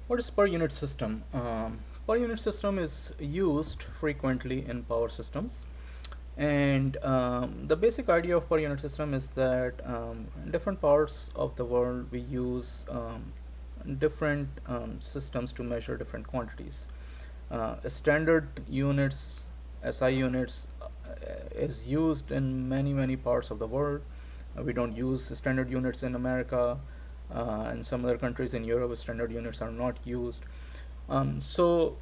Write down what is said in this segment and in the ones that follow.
What is per unit system? Per unit system is used frequently in power systems, and the basic idea of per unit system is that in different parts of the world we use different systems to measure different quantities. Standard units, SI units, is used in many parts of the world. We don't use standard units in America. In some other countries in Europe, standard units are not used. So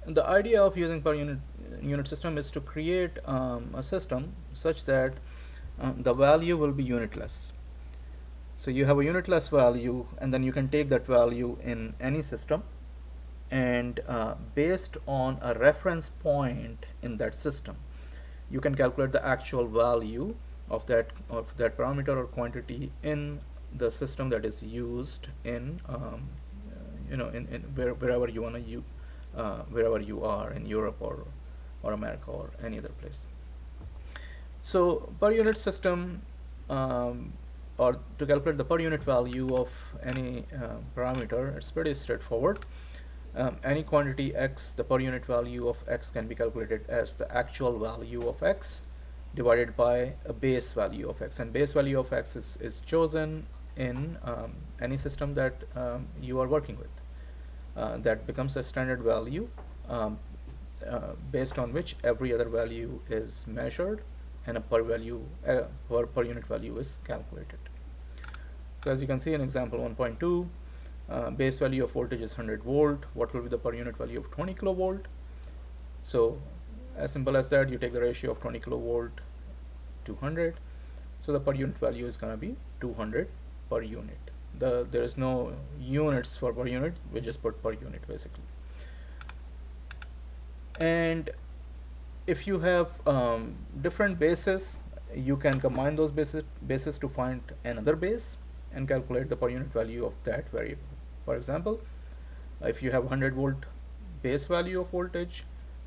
the idea of using per unit system is to create a system such that the value will be unitless. So you have a unitless value, and then you can take that value in any system, and based on a reference point in that system, you can calculate the actual value of that parameter or quantity in the system that is used in wherever you want to use, wherever you are in Europe or America or any other place. So per unit system, or to calculate the per unit value of any parameter, it's pretty straightforward. Any quantity x, the per unit value of x can be calculated as the actual value of x divided by a base value of x, and base value of x is chosen in any system that you are working with. That becomes a standard value based on which every other value is measured and a per unit value is calculated. So as you can see in example 1.2, base value of voltage is 100 volt. What will be the per unit value of 20 kilovolt? So as simple as that, you take the ratio of 20 kilovolt to 100. So the per unit value is going to be 200 per unit. There is no units for per unit, we just put per unit basically. And if you have different bases, you can combine those bases to find another base and calculate the per unit value of that variable. For example, if you have 100 volt base value of voltage,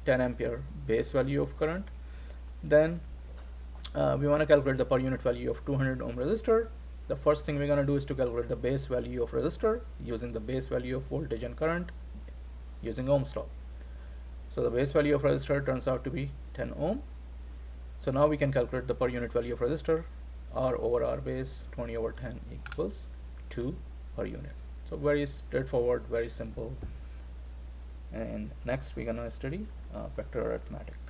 10 ampere base value of current, then we want to calculate the per unit value of 200 ohm resistor. The first thing we're going to do is to calculate the base value of resistor using the base value of voltage and current using Ohm's law. So the base value of resistor turns out to be 10 ohm. So now we can calculate the per unit value of resistor. R over R base, 20 over 10 equals 2 per unit. So very straightforward, very simple. And next we're gonna study vector arithmetic.